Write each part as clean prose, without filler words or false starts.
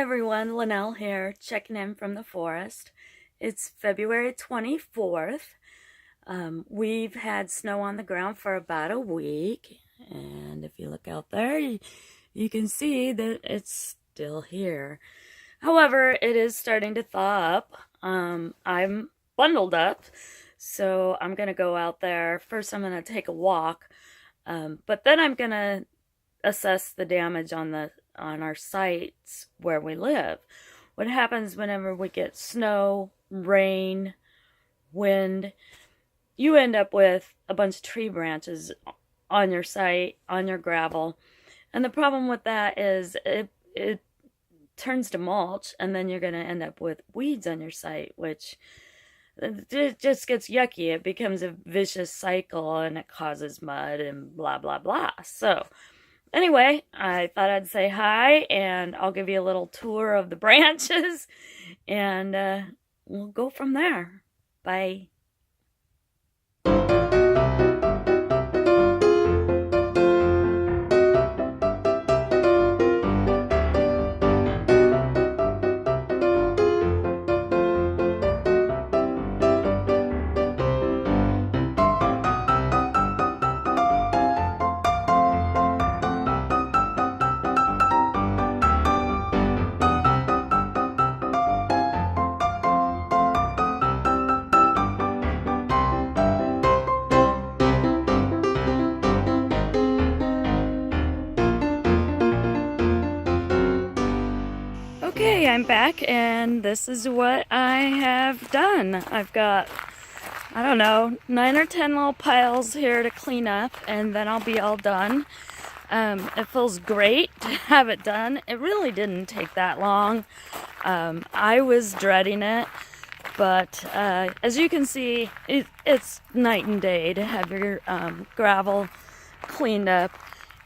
everyone, Lynelle here, checking in from the forest. It's February 24th. We've had snow on the ground for about a week, and if you look out there, you can see that it's still here. However, it is starting to thaw up. I'm bundled up, so I'm gonna go out there. First, I'm gonna take a walk, but then I'm gonna assess the damage on our sites where we live. What happens whenever we get snow, rain, wind, you end up with a bunch of tree branches on your site, on your gravel. And the problem with that is it turns to mulch, and then you're going to end up with weeds on your site, which it just gets yucky. It becomes a vicious cycle, and it causes mud and blah, blah, blah. So anyway, I thought I'd say hi, and I'll give you a little tour of the branches, and we'll go from there. Bye. Okay, I'm back, and this is what I have done. I've got, I don't know, 9 or 10 little piles here to clean up, and then I'll be all done. It feels great to have it done. It really didn't take that long. I was dreading it, but as you can see, it's night and day to have your gravel cleaned up,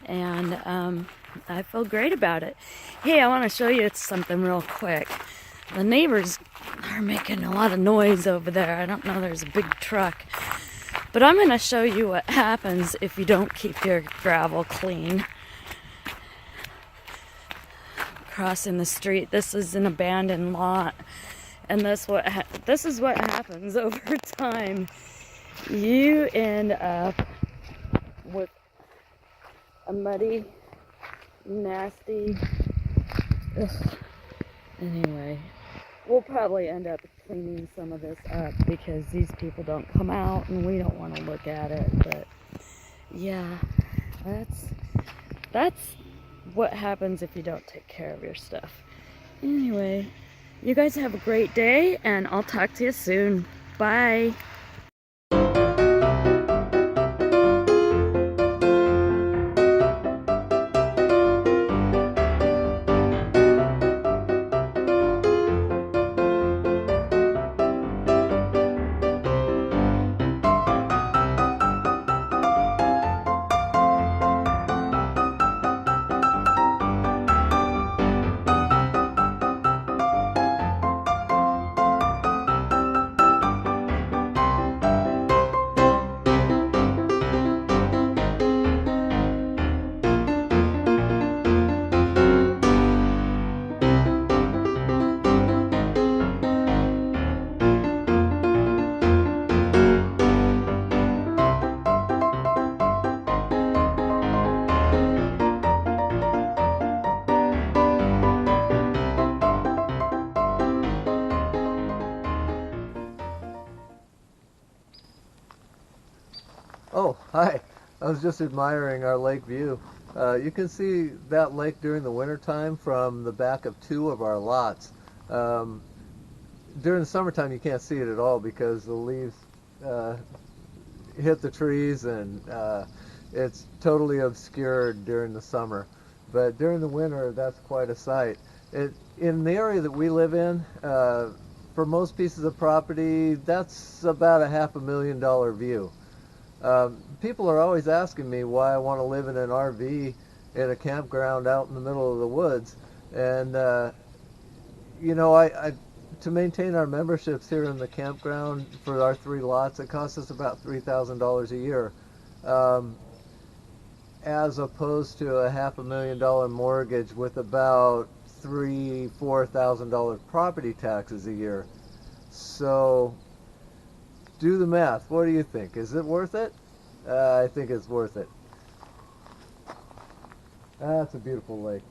and I feel great about it. Hey, I want to show you something real quick. The neighbors are making a lot of noise over there. I don't know, there's a big truck. But I'm going to show you what happens if you don't keep your gravel clean. Crossing the street. This is an abandoned lot. And this is what happens over time. You end up with a muddy, nasty, anyway, we'll probably end up cleaning some of this up because these people don't come out and we don't want to look at it. But yeah, that's what happens if you don't take care of your stuff. Anyway, you guys have a great day, and I'll talk to you soon. Bye. Oh, hi. I was just admiring our lake view. You can see that lake during the wintertime from the back of 2 of our lots. During the summertime you can't see it at all because the leaves hit the trees, and it's totally obscured during the summer. But during the winter, that's quite a sight. In the area that we live in, for most pieces of property, that's about a $500,000 view. People are always asking me why I want to live in an RV in a campground out in the middle of the woods, and you know, to maintain our memberships here in the campground for our 3 lots, it costs us about $3,000 a year, as opposed to a $500,000 mortgage with about $4,000 property taxes a year. So do the math. What do you think? Is it worth it? I think it's worth it. That's a beautiful lake.